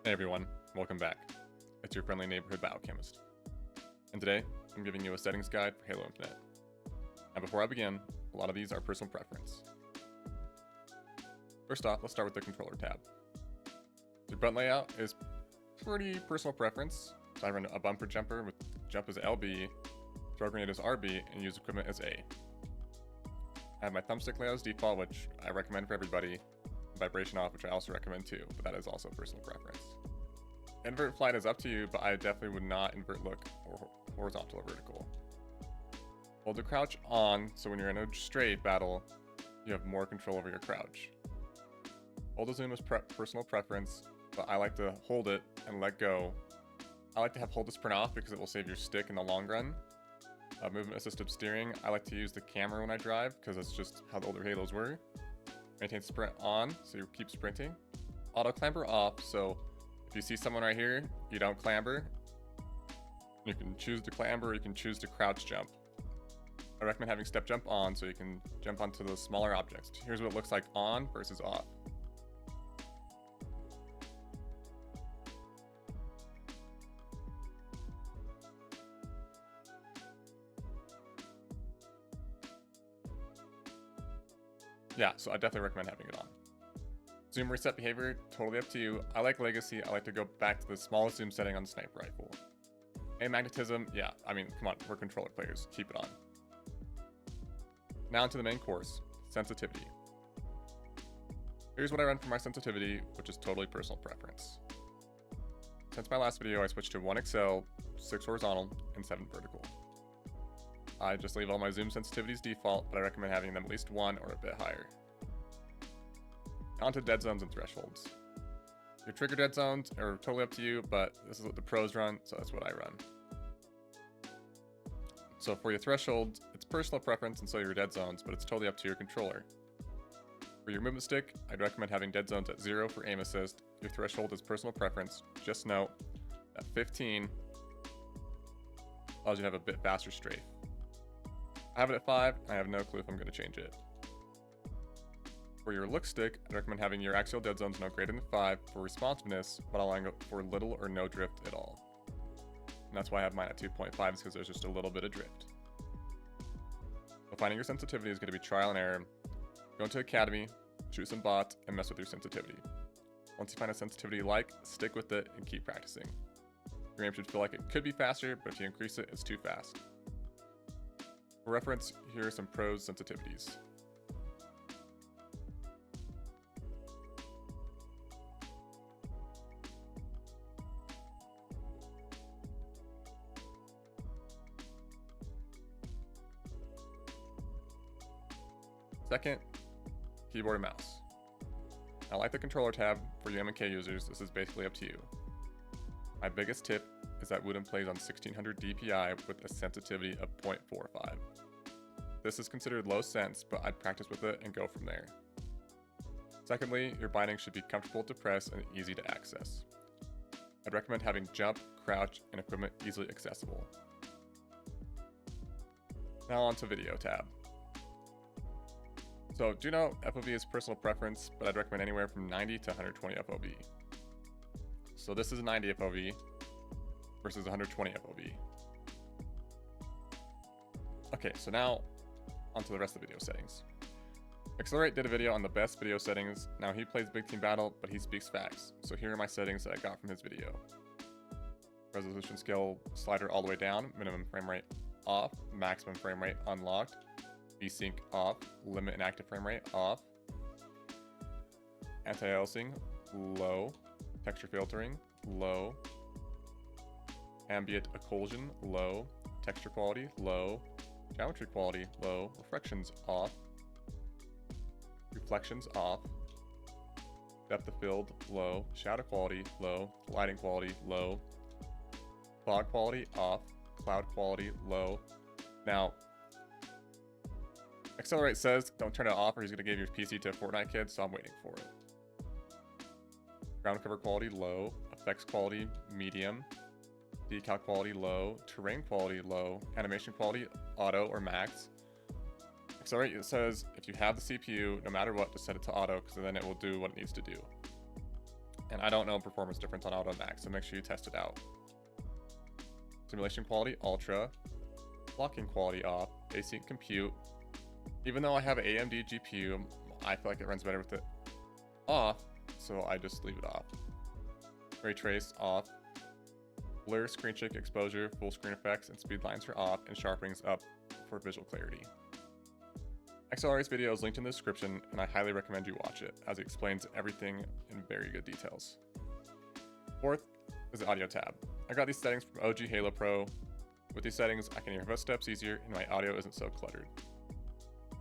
Hey everyone, welcome back. It's your friendly neighborhood biochemist. And today, I'm giving you a settings guide for Halo Infinite. Now before I begin, a lot of these are personal preference. First off, let's start with the controller tab. The button layout is pretty personal preference. So I run a bumper jumper with jump as LB, throw grenade as RB, and use equipment as A. I have my thumbstick layout as default, which I recommend for everybody, and vibration off, which I also recommend too, but that is also personal preference. Invert flight is up to you, but I definitely would not invert look or horizontal or vertical. Hold the crouch on, so when you're in a straight battle, you have more control over your crouch. Hold the zoom as personal preference, but I like to hold it and let go. I like to have hold the sprint off because it will save your stick in the long run. Movement assisted steering, I like to use the camera when I drive because that's just how the older Halos were. Maintain sprint on, so you keep sprinting. Auto clamber off, so if you see someone right here, you don't clamber. You can choose to clamber or you can choose to crouch jump. I recommend having step jump on so you can jump onto those smaller objects. Here's what it looks like on versus off. Yeah, so I definitely recommend having it on. Zoom reset behavior, totally up to you. I like legacy, I like to go back to the smallest zoom setting on the sniper rifle. And magnetism, yeah, I mean, come on, we're controller players, keep it on. Now into the main course, sensitivity. Here's what I run for my sensitivity, which is totally personal preference. Since my last video, I switched to 1 Excel, 6 horizontal, and 7 vertical. I just leave all my zoom sensitivities default, but I recommend having them at least 1 or a bit higher. On to dead zones and thresholds. Your trigger dead zones are totally up to you, but this is what the pros run, so that's what I run. So for your thresholds, it's personal preference and so your dead zones, but it's totally up to your controller. For your movement stick, I'd recommend having dead zones at 0 for aim assist. Your threshold is personal preference. Just note that 15 allows you to have a bit faster strafe. I have it at 5, and I have no clue if I'm going to change it. For your look stick, I'd recommend having your axial dead zones no greater than 5 for responsiveness, but allowing it for little or no drift at all. And that's why I have mine at 2.5, is because there's just a little bit of drift. So finding your sensitivity is going to be trial and error. Go into Academy, shoot some bots, and mess with your sensitivity. Once you find a sensitivity you like, stick with it and keep practicing. Your aim should feel like it could be faster, but if you increase it, it's too fast. For reference, here are some pros sensitivities. Second, keyboard and mouse. I like the controller tab. For you M&K users, this is basically up to you. My biggest tip is that Wooden plays on 1600 DPI with a sensitivity of 0.45. This is considered low sense, but I'd practice with it and go from there. Secondly, your binding should be comfortable to press and easy to access. I'd recommend having jump, crouch, and equipment easily accessible. Now on to video tab. So do know FOV is personal preference, but I'd recommend anywhere from 90 to 120 FOV. So this is 90 FOV versus 120 FOV. Okay, so now onto the rest of the video settings. Accelerate did a video on the best video settings. Now he plays Big Team Battle, but he speaks facts. So here are my settings that I got from his video. Resolution scale slider all the way down, minimum frame rate off, maximum frame rate unlocked, VSync off, limit and active frame rate off, anti-aliasing low, texture filtering low, ambient occlusion low, texture quality low, geometry quality low, reflections off, reflections off, depth of field low, shadow quality low, lighting quality low, fog quality off, cloud quality low. Now, Accelerate says don't turn it off or he's going to give your PC to a Fortnite kid, so I'm waiting for it. Ground cover quality low, effects quality medium, decal quality low, terrain quality low, animation quality auto or max. Accelerate says if you have the CPU, no matter what, just set it to auto because then it will do what it needs to do. And I don't know performance difference on Auto Max, so make sure you test it out. Simulation quality ultra, locking quality off, async compute. Even though I have an AMD GPU, I feel like it runs better with it off, so I just leave it off. Ray trace off, blur, screen check, exposure, full screen effects, and speed lines are off, and sharpening's up for visual clarity. XLR's video is linked in the description, and I highly recommend you watch it, as it explains everything in very good details. Fourth is the audio tab. I got these settings from OG Halo Pro. With these settings, I can hear footsteps easier, and my audio isn't so cluttered.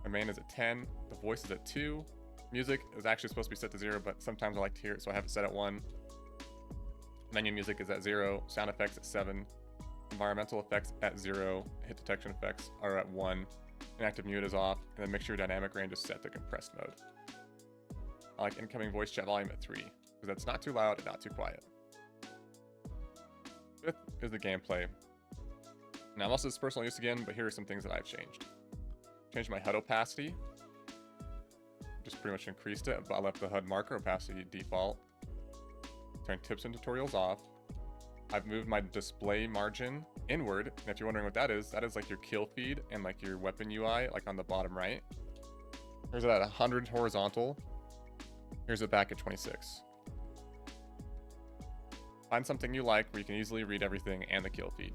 My main is at 10, the voice is at 2, music is actually supposed to be set to 0, but sometimes I like to hear it, so I have it set at 1. Menu music is at 0, sound effects at 7, environmental effects at 0, hit detection effects are at 1, inactive mute is off, and then mixture dynamic range is set to compressed mode. I like incoming voice chat volume at 3, because that's not too loud and not too quiet. Fifth is the gameplay. Now, most of this is personal use again, but here are some things that I've changed. Changed my HUD opacity. Just pretty much increased it, but I left the HUD marker opacity default. Turned tips and tutorials off. I've moved my display margin inward, and if you're wondering what that is like your kill feed and like your weapon UI, like on the bottom right. Here's it at 100 horizontal. Here's it back at 26. Find something you like where you can easily read everything and the kill feed.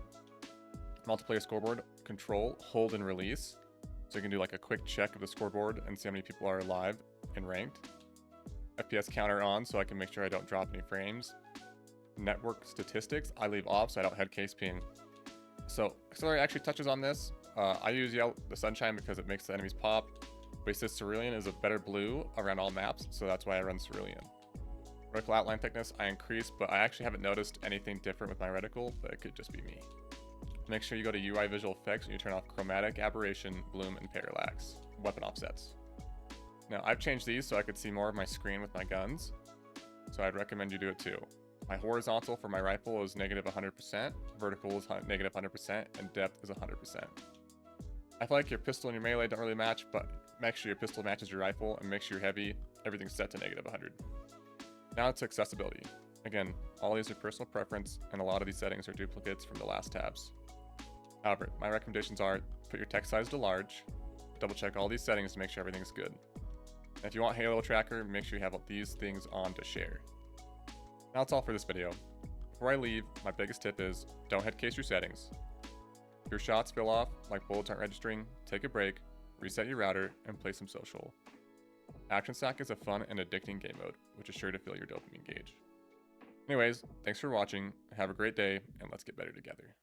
Multiplayer scoreboard, control, hold, and release. So you can do like a quick check of the scoreboard and see how many people are alive and ranked. FPS counter on so I can make sure I don't drop any frames. Network statistics, I leave off so I don't head case ping. So Accelerate actually touches on this. I use the sunshine because it makes the enemies pop. But he says Cerulean is a better blue around all maps, so that's why I run Cerulean. Reticle outline thickness I increase, but I actually haven't noticed anything different with my reticle, but it could just be me. Make sure you go to UI visual effects and you turn off chromatic, aberration, bloom, and parallax. Weapon offsets. Now I've changed these so I could see more of my screen with my guns, so I'd recommend you do it too. My horizontal for my rifle is negative 100%, vertical is negative 100%, and depth is 100%. I feel like your pistol and your melee don't really match, but make sure your pistol matches your rifle and make sure you're heavy. Everything's set to negative 100. Now it's accessibility. Again, all these are personal preference, and a lot of these settings are duplicates from the last tabs. However, my recommendations are put your text size to large, double check all these settings to make sure everything's good. And if you want Halo Tracker, make sure you have these things on to share. Now that's all for this video. Before I leave, my biggest tip is don't head case your settings. If your shots feel off, like bullets aren't registering, take a break, reset your router, and play some social. Action Stack is a fun and addicting game mode, which is sure to fill your dopamine gauge. Anyways, thanks for watching, have a great day, and let's get better together.